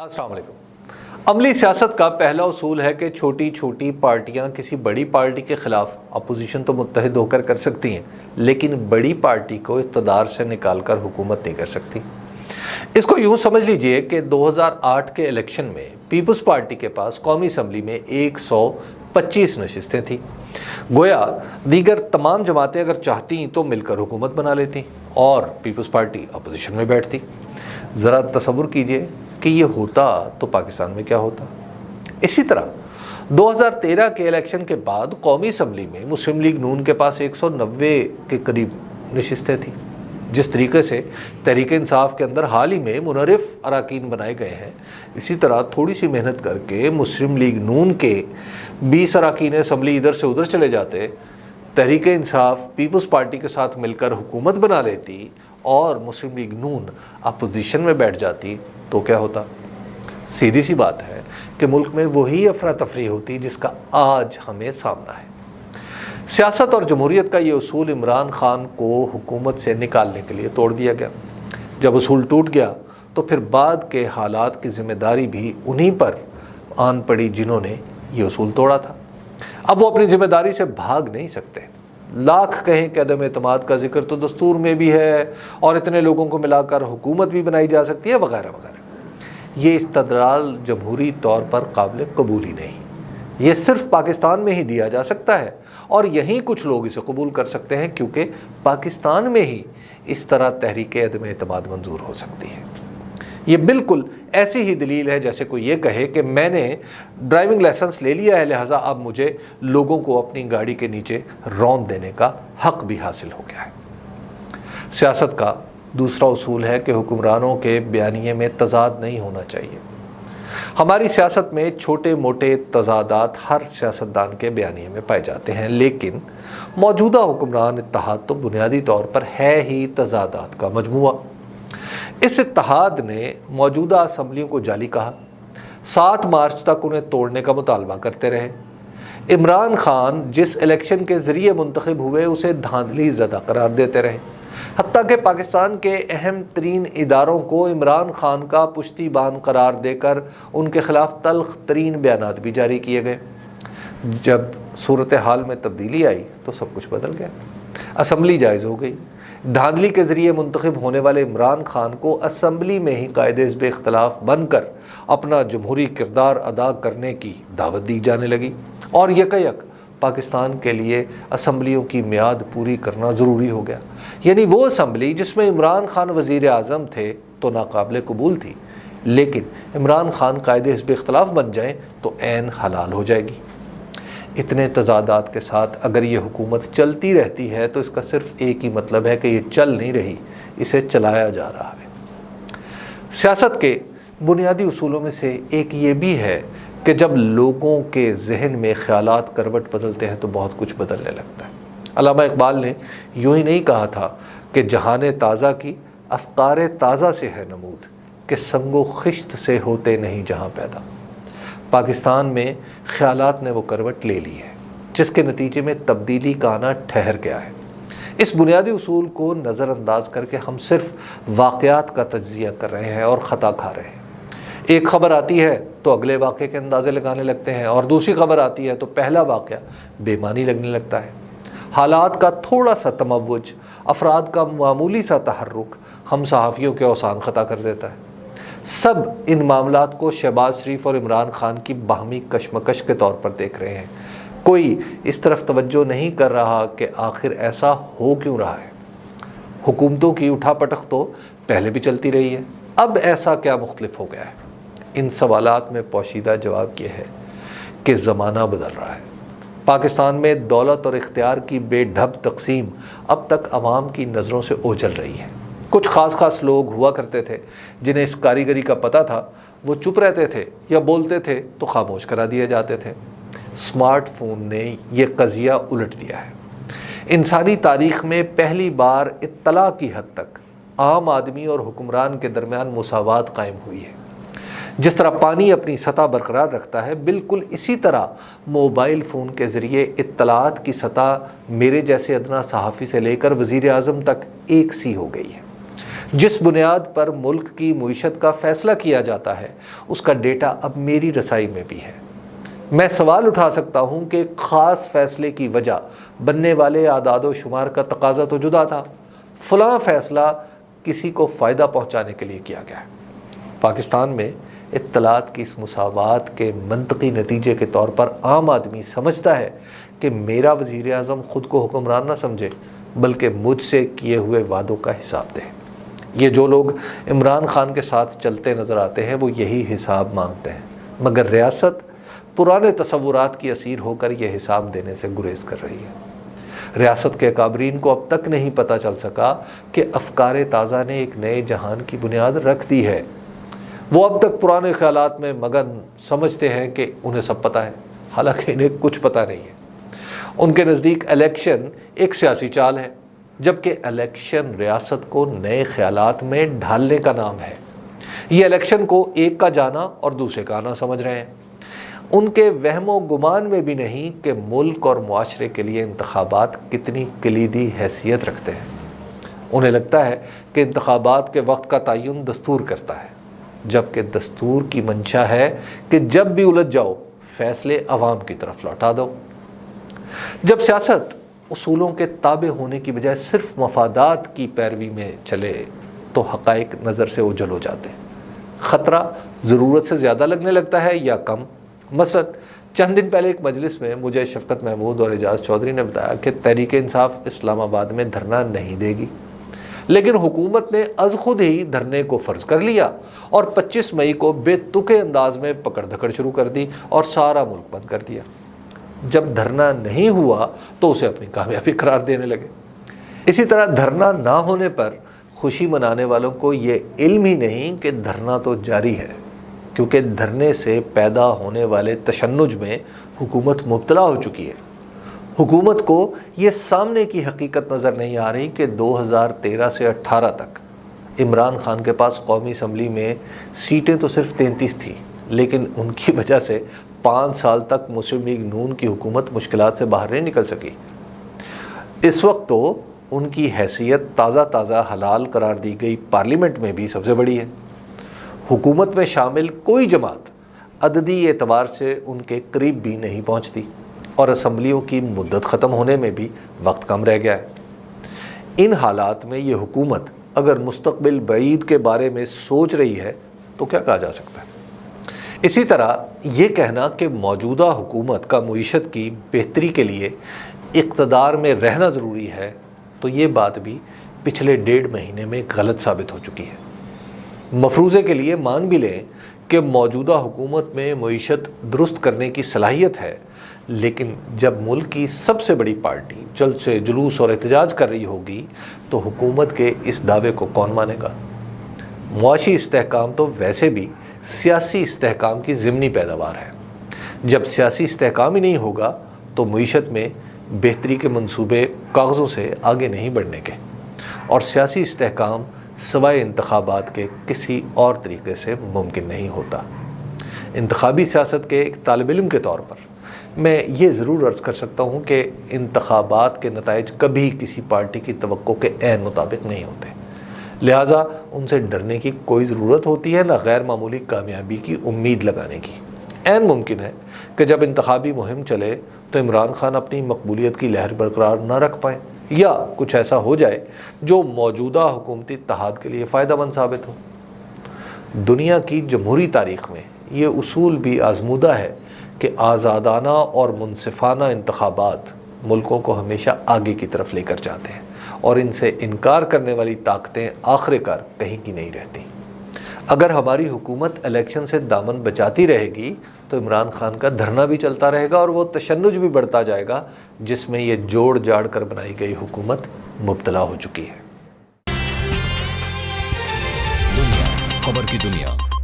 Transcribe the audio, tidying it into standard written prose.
السلام علیکم۔ عملی سیاست کا پہلا اصول ہے کہ چھوٹی چھوٹی پارٹیاں کسی بڑی پارٹی کے خلاف اپوزیشن تو متحد ہو کر سکتی ہیں، لیکن بڑی پارٹی کو اقتدار سے نکال کر حکومت نہیں کر سکتی۔ اس کو یوں سمجھ لیجئے کہ 2008 کے الیکشن میں پیپلز پارٹی کے پاس قومی اسمبلی میں 125 نشستیں تھیں۔ گویا دیگر تمام جماعتیں اگر چاہتیں تو مل کر حکومت بنا لیتیں اور پیپلز پارٹی اپوزیشن میں بیٹھتی۔ ذرا تصور کیجئے کہ یہ ہوتا تو پاکستان میں کیا ہوتا۔ اسی طرح 2013 کے الیکشن کے بعد قومی اسمبلی میں مسلم لیگ نون کے پاس 190 کے قریب نشستیں تھیں۔ جس طریقے سے تحریک انصاف کے اندر حال ہی میں منحرف اراکین بنائے گئے ہیں، اسی طرح تھوڑی سی محنت کر کے مسلم لیگ نون کے 20 اراکین اسمبلی ادھر سے ادھر چلے جاتے، تحریک انصاف پیپلز پارٹی کے ساتھ مل کر حکومت بنا لیتی اور مسلم لیگ نون اپوزیشن میں بیٹھ جاتی تو کیا ہوتا؟ سیدھی سی بات ہے کہ ملک میں وہی افراتفری ہوتی جس کا آج ہمیں سامنا ہے۔ سیاست اور جمہوریت کا یہ اصول عمران خان کو حکومت سے نکالنے کے لیے توڑ دیا گیا۔ جب اصول ٹوٹ گیا تو پھر بعد کے حالات کی ذمہ داری بھی انہی پر آن پڑی جنہوں نے یہ اصول توڑا تھا۔ اب وہ اپنی ذمہ داری سے بھاگ نہیں سکتے۔ لاکھ کہیں کہ عدم اعتماد کا ذکر تو دستور میں بھی ہے اور اتنے لوگوں کو ملا کر حکومت بھی بنائی جا سکتی ہے وغیرہ وغیرہ۔ یہ استدلال جمہوری طور پر قابل قبول ہی نہیں۔ یہ صرف پاکستان میں ہی دیا جا سکتا ہے اور یہیں کچھ لوگ اسے قبول کر سکتے ہیں، کیونکہ پاکستان میں ہی اس طرح تحریک عدم اعتماد منظور ہو سکتی ہے۔ یہ بالکل ایسی ہی دلیل ہے جیسے کوئی یہ کہے کہ میں نے ڈرائیونگ لائسنس لے لیا ہے، لہٰذا اب مجھے لوگوں کو اپنی گاڑی کے نیچے رون دینے کا حق بھی حاصل ہو گیا ہے۔ سیاست کا دوسرا اصول ہے کہ حکمرانوں کے بیانیے میں تضاد نہیں ہونا چاہیے۔ ہماری سیاست میں چھوٹے موٹے تضادات ہر سیاستدان کے بیانیے میں پائے جاتے ہیں، لیکن موجودہ حکمران اتحاد تو بنیادی طور پر ہے ہی تضادات کا مجموعہ۔ اس اتحاد نے موجودہ اسمبلیوں کو جعلی کہا، 7 مارچ تک انہیں توڑنے کا مطالبہ کرتے رہے۔ عمران خان جس الیکشن کے ذریعے منتخب ہوئے اسے دھاندلی زدہ قرار دیتے رہے، حتیٰ کہ پاکستان کے اہم ترین اداروں کو عمران خان کا پشتی بان قرار دے کر ان کے خلاف تلخ ترین بیانات بھی جاری کیے گئے۔ جب صورتحال میں تبدیلی آئی تو سب کچھ بدل گیا۔ اسمبلی جائز ہو گئی۔ دھاندلی کے ذریعے منتخب ہونے والے عمران خان کو اسمبلی میں ہی قائد حزب اختلاف بن کر اپنا جمہوری کردار ادا کرنے کی دعوت دی جانے لگی اور یکایک پاکستان کے لیے اسمبلیوں کی میعاد پوری کرنا ضروری ہو گیا۔ یعنی وہ اسمبلی جس میں عمران خان وزیر اعظم تھے تو ناقابل قبول تھی، لیکن عمران خان قائد حزب اختلاف بن جائیں تو عین حلال ہو جائے گی۔ اتنے تضادات کے ساتھ اگر یہ حکومت چلتی رہتی ہے تو اس کا صرف ایک ہی مطلب ہے کہ یہ چل نہیں رہی، اسے چلایا جا رہا ہے۔ سیاست کے بنیادی اصولوں میں سے ایک یہ بھی ہے کہ جب لوگوں کے ذہن میں خیالات کروٹ بدلتے ہیں تو بہت کچھ بدلنے لگتا ہے۔ علامہ اقبال نے یوں ہی نہیں کہا تھا کہ جہان تازہ کی افکار تازہ سے ہے نمود، کہ سنگ و خشت سے ہوتے نہیں جہاں پیدا۔ پاکستان میں خیالات نے وہ کروٹ لے لی ہے جس کے نتیجے میں تبدیلی کا آنا ٹھہر گیا ہے۔ اس بنیادی اصول کو نظر انداز کر کے ہم صرف واقعات کا تجزیہ کر رہے ہیں اور خطا کھا رہے ہیں۔ ایک خبر آتی ہے تو اگلے واقعے کے اندازے لگانے لگتے ہیں، اور دوسری خبر آتی ہے تو پہلا واقعہ بے معنی لگنے لگتا ہے۔ حالات کا تھوڑا سا تموج، افراد کا معمولی سا تحرک ہم صحافیوں کے اوسان خطا کر دیتا ہے۔ سب ان معاملات کو شہباز شریف اور عمران خان کی باہمی کشمکش کے طور پر دیکھ رہے ہیں۔ کوئی اس طرف توجہ نہیں کر رہا کہ آخر ایسا ہو کیوں رہا ہے۔ حکومتوں کی اٹھا پٹک تو پہلے بھی چلتی رہی ہے، اب ایسا کیا مختلف ہو گیا ہے؟ ان سوالات میں پوشیدہ جواب یہ ہے کہ زمانہ بدل رہا ہے۔ پاکستان میں دولت اور اختیار کی بے ڈھب تقسیم اب تک عوام کی نظروں سے اوجھل رہی ہے۔ کچھ خاص لوگ ہوا کرتے تھے جنہیں اس کاریگری کا پتہ تھا، وہ چپ رہتے تھے یا بولتے تھے تو خاموش کرا دیے جاتے تھے۔ اسمارٹ فون نے یہ قضیہ الٹ دیا ہے۔ انسانی تاریخ میں پہلی بار اطلاع کی حد تک عام آدمی اور حکمران کے درمیان مساوات قائم ہوئی ہے۔ جس طرح پانی اپنی سطح برقرار رکھتا ہے، بالکل اسی طرح موبائل فون کے ذریعے اطلاعات کی سطح میرے جیسے ادنا صحافی سے لے کر وزیر اعظم تک ایک سی ہو گئی ہے۔ جس بنیاد پر ملک کی معیشت کا فیصلہ کیا جاتا ہے اس کا ڈیٹا اب میری رسائی میں بھی ہے۔ میں سوال اٹھا سکتا ہوں کہ ایک خاص فیصلے کی وجہ بننے والے اعداد و شمار کا تقاضا تو جدا تھا، فلاں فیصلہ کسی کو فائدہ پہنچانے کے لیے کیا گیا ہے۔ پاکستان میں اطلاعات کی اس مساوات کے منطقی نتیجے کے طور پر عام آدمی سمجھتا ہے کہ میرا وزیر اعظم خود کو حکمران نہ سمجھے بلکہ مجھ سے کیے ہوئے وعدوں کا حساب دے۔ یہ جو لوگ عمران خان کے ساتھ چلتے نظر آتے ہیں وہ یہی حساب مانگتے ہیں، مگر ریاست پرانے تصورات کی اسیر ہو کر یہ حساب دینے سے گریز کر رہی ہے۔ ریاست کے اکابرین کو اب تک نہیں پتہ چل سکا کہ افکار تازہ نے ایک نئے جہان کی بنیاد رکھ دی ہے۔ وہ اب تک پرانے خیالات میں مگن سمجھتے ہیں کہ انہیں سب پتہ ہے، حالانکہ انہیں کچھ پتہ نہیں ہے۔ ان کے نزدیک الیکشن ایک سیاسی چال ہے، جبکہ الیکشن ریاست کو نئے خیالات میں ڈھالنے کا نام ہے۔ یہ الیکشن کو ایک کا جانا اور دوسرے کا آنا سمجھ رہے ہیں۔ ان کے وہم و گمان میں بھی نہیں کہ ملک اور معاشرے کے لیے انتخابات کتنی کلیدی حیثیت رکھتے ہیں۔ انہیں لگتا ہے کہ انتخابات کے وقت کا تعین دستور کرتا ہے، جبکہ دستور کی منشا ہے کہ جب بھی الجھ جاؤ فیصلے عوام کی طرف لوٹا دو۔ جب سیاست اصولوں کے تابع ہونے کی بجائے صرف مفادات کی پیروی میں چلے تو حقائق نظر سے اوجھل ہو جاتے ہیں۔ خطرہ ضرورت سے زیادہ لگنے لگتا ہے یا کم۔ مثلا چند دن پہلے ایک مجلس میں مجھے شفقت محمود اور اعجاز چودھری نے بتایا کہ تحریک انصاف اسلام آباد میں دھرنا نہیں دے گی، لیکن حکومت نے از خود ہی دھرنے کو فرض کر لیا اور 25 مئی کو بے تکے انداز میں پکڑ دھکڑ شروع کر دی اور سارا ملک بند کر دیا۔ جب دھرنا نہیں ہوا تو اسے اپنی کامیابی قرار دینے لگے۔ اسی طرح دھرنا نہ ہونے پر خوشی منانے والوں کو یہ علم ہی نہیں کہ دھرنا تو جاری ہے، کیونکہ دھرنے سے پیدا ہونے والے تشنج میں حکومت مبتلا ہو چکی ہے۔ حکومت کو یہ سامنے کی حقیقت نظر نہیں آ رہی کہ 2013 سے 18 تک عمران خان کے پاس قومی اسمبلی میں سیٹیں تو صرف 33 تھیں، لیکن ان کی وجہ سے 5 سال تک مسلم لیگ نون کی حکومت مشکلات سے باہر نہیں نکل سکی۔ اس وقت تو ان کی حیثیت تازہ حلال قرار دی گئی پارلیمنٹ میں بھی سب سے بڑی ہے۔ حکومت میں شامل کوئی جماعت عددی اعتبار سے ان کے قریب بھی نہیں پہنچتی اور اسمبلیوں کی مدت ختم ہونے میں بھی وقت کم رہ گیا ہے۔ ان حالات میں یہ حکومت اگر مستقبل بعید کے بارے میں سوچ رہی ہے تو کیا کہا جا سکتا ہے؟ اسی طرح یہ کہنا کہ موجودہ حکومت کا معیشت کی بہتری کے لیے اقتدار میں رہنا ضروری ہے تو یہ بات بھی پچھلے 1.5 مہینے میں غلط ثابت ہو چکی ہے۔ مفروضے کے لیے مان بھی لیں کہ موجودہ حکومت میں معیشت درست کرنے کی صلاحیت ہے، لیکن جب ملک کی سب سے بڑی پارٹی جلد سے جلوس اور احتجاج کر رہی ہوگی تو حکومت کے اس دعوے کو کون مانے گا؟ معاشی استحکام تو ویسے بھی سیاسی استحکام کی ضمنی پیداوار ہے۔ جب سیاسی استحکام ہی نہیں ہوگا تو معیشت میں بہتری کے منصوبے کاغذوں سے آگے نہیں بڑھنے کے، اور سیاسی استحکام سوائے انتخابات کے کسی اور طریقے سے ممکن نہیں ہوتا۔ انتخابی سیاست کے ایک طالب علم کے طور پر میں یہ ضرور عرض کر سکتا ہوں کہ انتخابات کے نتائج کبھی کسی پارٹی کی توقع کے عین مطابق نہیں ہوتے، لہٰذا ان سے ڈرنے کی کوئی ضرورت ہوتی ہے نہ غیر معمولی کامیابی کی امید لگانے کی۔ عین ممکن ہے کہ جب انتخابی مہم چلے تو عمران خان اپنی مقبولیت کی لہر برقرار نہ رکھ پائیں یا کچھ ایسا ہو جائے جو موجودہ حکومتی اتحاد کے لیے فائدہ مند ثابت ہو۔ دنیا کی جمہوری تاریخ میں یہ اصول بھی آزمودہ ہے کہ آزادانہ اور منصفانہ انتخابات ملکوں کو ہمیشہ آگے کی طرف لے کر جاتے ہیں اور ان سے انکار کرنے والی طاقتیں آخر کار کہیں کی نہیں رہتی۔ اگر ہماری حکومت الیکشن سے دامن بچاتی رہے گی تو عمران خان کا دھرنا بھی چلتا رہے گا اور وہ تشنج بھی بڑھتا جائے گا جس میں یہ جوڑ جاڑ کر بنائی گئی حکومت مبتلا ہو چکی ہے۔ خبر کی دنیا